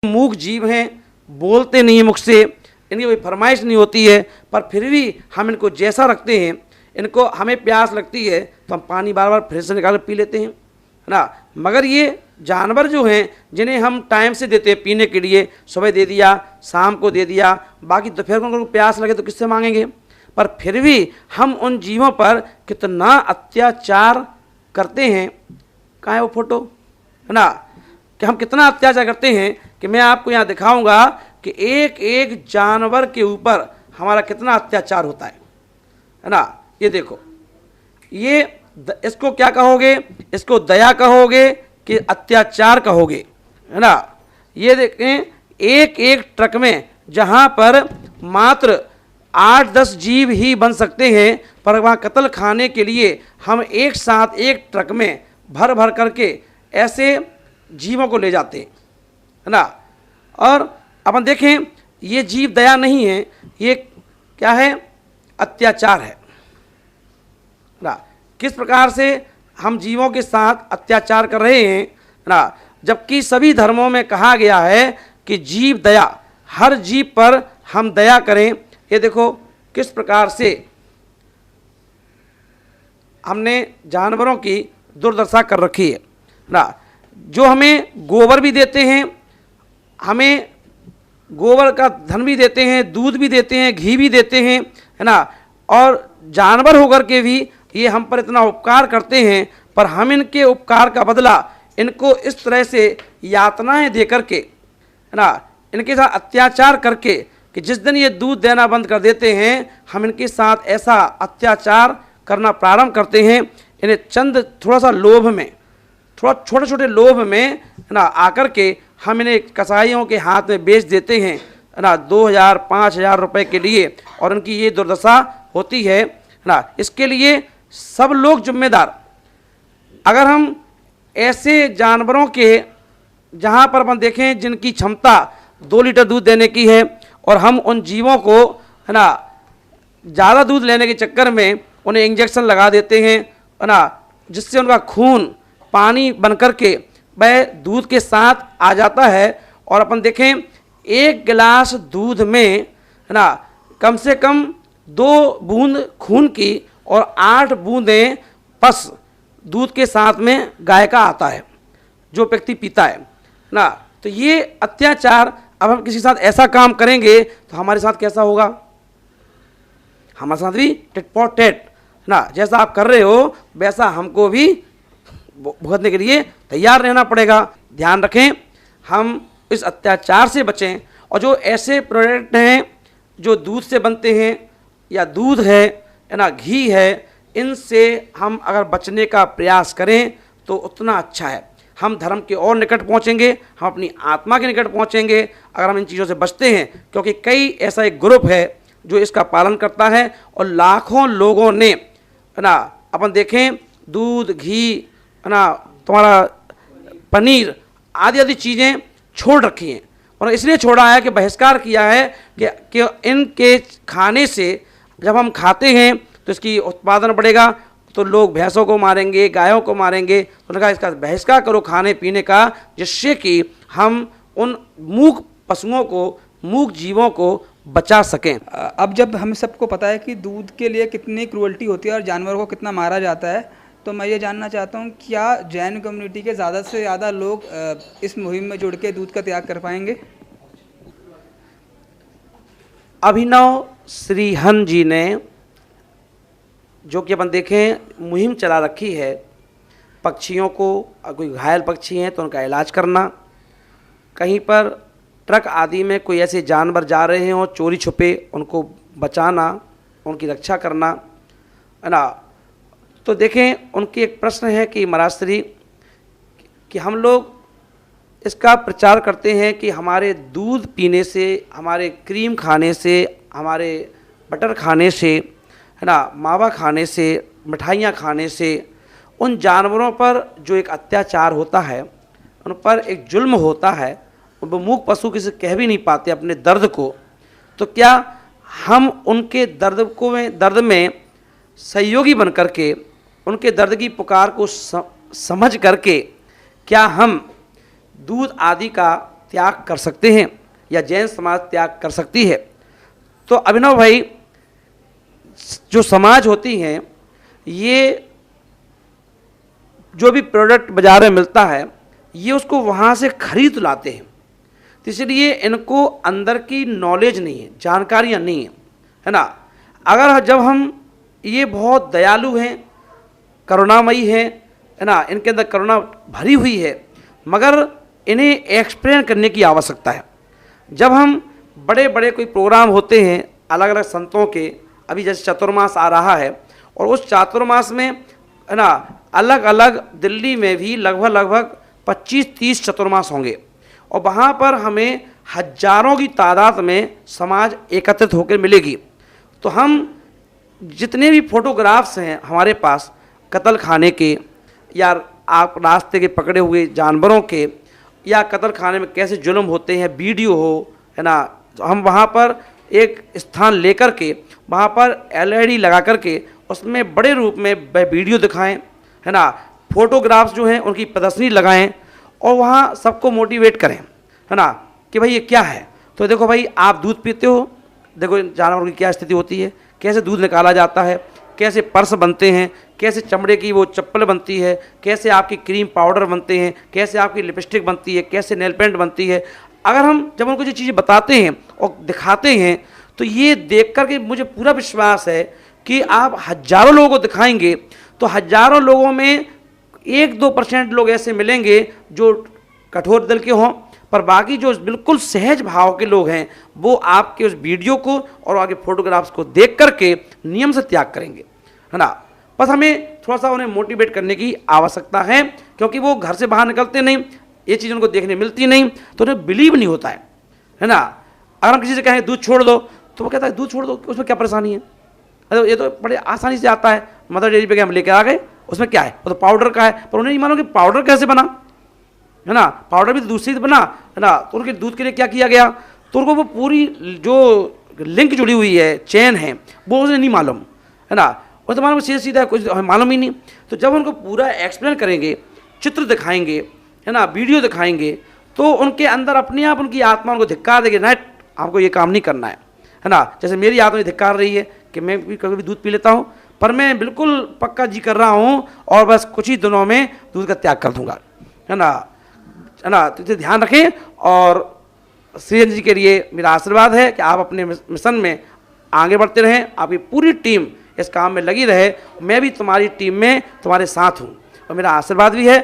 मूक जीव हैं, बोलते नहीं हैं मुख से, इनकी कोई फरमाइश नहीं होती है, पर फिर भी हम इनको जैसा रखते हैं, इनको हमें प्यास लगती है तो हम पानी बार बार फ्रिज से निकाल कर पी लेते हैं, है ना। मगर ये जानवर जो हैं जिन्हें हम टाइम से देते हैं पीने के लिए, सुबह दे दिया, शाम को दे दिया, बाकी दोपहर को उनको प्यास लगे तो किससे मांगेंगे। पर फिर भी हम उन जीवों पर कितना अत्याचार करते हैं। कहाँ है वो फोटो, है ना, कि हम कितना अत्याचार करते हैं कि मैं आपको यहाँ दिखाऊंगा कि एक एक जानवर के ऊपर हमारा कितना अत्याचार होता है ना। ये देखो, ये इसको क्या कहोगे, इसको दया कहोगे कि अत्याचार कहोगे, है ना। ये देखें, एक एक ट्रक में जहाँ पर मात्र 8-10 जीव ही बन सकते हैं, पर वहाँ कत्ल खाने के लिए हम एक साथ एक ट्रक में भर भर करके ऐसे जीवों को ले जाते हैं, है ना। और अपन देखें, ये जीव दया नहीं है, ये क्या है, अत्याचार है ना। किस प्रकार से हम जीवों के साथ अत्याचार कर रहे हैं ना, जबकि सभी धर्मों में कहा गया है कि जीव दया, हर जीव पर हम दया करें। ये देखो किस प्रकार से हमने जानवरों की दुर्दशा कर रखी है ना। जो हमें गोबर भी देते हैं, हमें गोबर का धन भी देते हैं, दूध भी देते हैं, घी भी देते हैं, है ना। और जानवर होकर के भी ये हम पर इतना उपकार करते हैं, पर हम इनके उपकार का बदला इनको इस तरह से यातनाएं दे करके, है ना, इनके साथ अत्याचार करके कि जिस दिन ये दूध देना बंद कर देते हैं, हम इनके साथ ऐसा अत्याचार करना प्रारंभ करते हैं। इन्हें चंद थोड़ा सा लोभ में, थोड़ा छोटे छोटे लोभ में, है ना, आकर के हम इन्हें कसाईयों के हाथ में बेच देते हैं, है ना, 2000-5000 रुपए के लिए, और उनकी ये दुर्दशा होती है ना। इसके लिए सब लोग जिम्मेदार। अगर हम ऐसे जानवरों के, जहाँ पर अपन देखें जिनकी क्षमता 2 लीटर दूध देने की है, और हम उन जीवों को, है ना, ज़्यादा दूध लेने के चक्कर में उन्हें इंजेक्शन लगा देते हैं, है ना, जिससे उनका खून पानी बन कर के वह दूध के साथ आ जाता है। और अपन देखें, 1 गिलास दूध में, है ना, कम से कम 2 बूंद खून की और 8 बूंदें पस दूध के साथ में गाय का आता है, जो व्यक्ति पीता है ना। तो ये अत्याचार, अब हम किसी के साथ ऐसा काम करेंगे तो हमारे साथ कैसा होगा, हमारे साथ भी टिट फॉर टेट ना, जैसा आप कर रहे हो वैसा हमको भी भुगतने के लिए तैयार रहना पड़ेगा। ध्यान रखें, हम इस अत्याचार से बचें। और जो ऐसे प्रोडक्ट हैं जो दूध से बनते हैं, या दूध है ना, घी है, इनसे हम अगर बचने का प्रयास करें तो उतना अच्छा है। हम धर्म के और निकट पहुंचेंगे, हम अपनी आत्मा के निकट पहुंचेंगे अगर हम इन चीज़ों से बचते हैं। क्योंकि कई ऐसा एक ग्रुप है जो इसका पालन करता है, और लाखों लोगों ने, है ना, अपन देखें दूध, घी, है ना, तुम्हारा पनीर आदि आदि चीज़ें छोड़ रखी हैं। और इसलिए छोड़ा है कि बहिष्कार किया है कि इनके खाने से, जब हम खाते हैं तो इसकी उत्पादन बढ़ेगा, तो लोग भैंसों को मारेंगे, गायों को मारेंगे। तो उन्होंने कहा इसका बहिष्कार करो खाने पीने का, जिससे कि हम उन मूक पशुओं को, मूक जीवों को बचा सकें। अब जब हम सबको पता है कि दूध के लिए कितनी क्रूअल्टी होती है और जानवरों को कितना मारा जाता है, तो मैं ये जानना चाहता हूँ, क्या जैन कम्युनिटी के ज़्यादा से ज़्यादा लोग इस मुहिम में जुड़ के दूध का त्याग कर पाएंगे? अभिनव श्रीहन जी ने, जो कि अपन देखें मुहिम चला रखी है, पक्षियों को, कोई घायल पक्षी हैं तो उनका इलाज करना, कहीं पर ट्रक आदि में कोई ऐसे जानवर जा रहे हों चोरी छुपे, उनको बचाना, उनकी रक्षा करना, है ना। तो देखें, उनकी एक प्रश्न है कि महाराज श्री, कि हम लोग इसका प्रचार करते हैं कि हमारे दूध पीने से, हमारे क्रीम खाने से, हमारे बटर खाने से, है ना, मावा खाने से, मिठाइयाँ खाने से उन जानवरों पर जो एक अत्याचार होता है, उन पर एक जुल्म होता है, वो मूक पशु किसी कह भी नहीं पाते अपने दर्द को। तो क्या हम उनके दर्द में सहयोगी बन करके, उनके दर्द की पुकार को समझ करके, क्या हम दूध आदि का त्याग कर सकते हैं या जैन समाज त्याग कर सकती है। तो अभिनव भाई, जो समाज होती हैं, ये जो भी प्रोडक्ट बाजार में मिलता है ये उसको वहाँ से खरीद लाते हैं, तो इसलिए इनको अंदर की नॉलेज नहीं है, जानकारियाँ नहीं है ना। अगर जब हम ये बहुत दयालु हैं, करुणामयी हैं, है ना, इनके अंदर करुणा भरी हुई है, मगर इन्हें एक्सप्लेन करने की आवश्यकता है। जब हम बड़े बड़े कोई प्रोग्राम होते हैं अलग अलग संतों के, अभी जैसे चातुर्मास आ रहा है, और उस चातुर्मास में, है ना, अलग अलग दिल्ली में भी लगभग 25-30 चातुर्मास होंगे, और वहाँ पर हमें हजारों की तादाद में समाज एकत्रित होकर मिलेगी। तो हम जितने भी फोटोग्राफ्स हैं हमारे पास कत्ल खाने के, या आप रास्ते के पकड़े हुए जानवरों के, या कत्ल खाने में कैसे जुल्म होते हैं, वीडियो हो, है ना, तो हम वहाँ पर एक स्थान लेकर के वहाँ पर LED लगा करके उसमें बड़े रूप में वीडियो दिखाएं, है ना, फोटोग्राफ्स जो हैं उनकी प्रदर्शनी लगाएं, और वहाँ सबको मोटिवेट करें, है ना, कि भाई ये क्या है। तो देखो भाई, आप दूध पीते हो, देखो जानवरों की क्या स्थिति होती है, कैसे दूध निकाला जाता है, कैसे पर्स बनते हैं, कैसे चमड़े की वो चप्पल बनती है, कैसे आपकी क्रीम पाउडर बनते हैं, कैसे आपकी लिपस्टिक बनती है, कैसे नेल पेंट बनती है। अगर हम जब उनको ये चीज़ें बताते हैं और दिखाते हैं, तो ये देख कर के मुझे पूरा विश्वास है कि आप हजारों लोगों को दिखाएंगे तो हजारों लोगों में 1-2% लोग ऐसे मिलेंगे जो कठोर दिल के हों, पर बाकी जो बिल्कुल सहज भाव के लोग हैं वो आपके उस वीडियो को और आगे फोटोग्राफ्स को देख करके नियम से त्याग करेंगे, है ना। बस हमें थोड़ा सा उन्हें मोटिवेट करने की आवश्यकता है, क्योंकि वो घर से बाहर निकलते नहीं, ये चीज़ उनको देखने मिलती नहीं, तो उन्हें बिलीव नहीं होता है ना। अगर हम किसी से कहें दूध छोड़ दो, तो वो कहता है दूध छोड़ दो, उसमें क्या परेशानी है, अरे ये तो बड़े आसानी से आता है, मदर डेयरी पे हम लेकर आ गए, उसमें क्या है, वो तो पाउडर का है। पर उन्हें नहीं मालूम कि पाउडर कैसे बना, है ना, पाउडर भी तो दूध से ही बना, है ना। तो उनके दूध के लिए क्या किया गया, तो उनको वो पूरी जो लिंक जुड़ी हुई है, चेन है, वो उन्हें नहीं मालूम, है ना। वो तो मालूम सीधा सीधा कुछ हमें मालूम ही नहीं। तो जब उनको पूरा एक्सप्लेन करेंगे, चित्र दिखाएंगे, है ना, वीडियो दिखाएंगे, तो उनके अंदर अपने आप उनकी आत्मा उनको धिक्कार देगी, नहीं आपको ये काम नहीं करना है ना। जैसे मेरी आत्मा धिक्कार रही है कि मैं भी कभी दूध पी लेता हूँ, पर मैं बिल्कुल पक्का जी कर रहा हूँ और बस कुछ ही दिनों में दूध का त्याग कर दूंगा, है ना। तो इसे ध्यान रखें, और श्रीजन जी के लिए मेरा आशीर्वाद है कि आप अपने मिशन में आगे बढ़ते रहें, आपकी पूरी टीम इस काम में लगी रहे। मैं भी तुम्हारी टीम में तुम्हारे साथ हूँ, और मेरा आशीर्वाद भी है।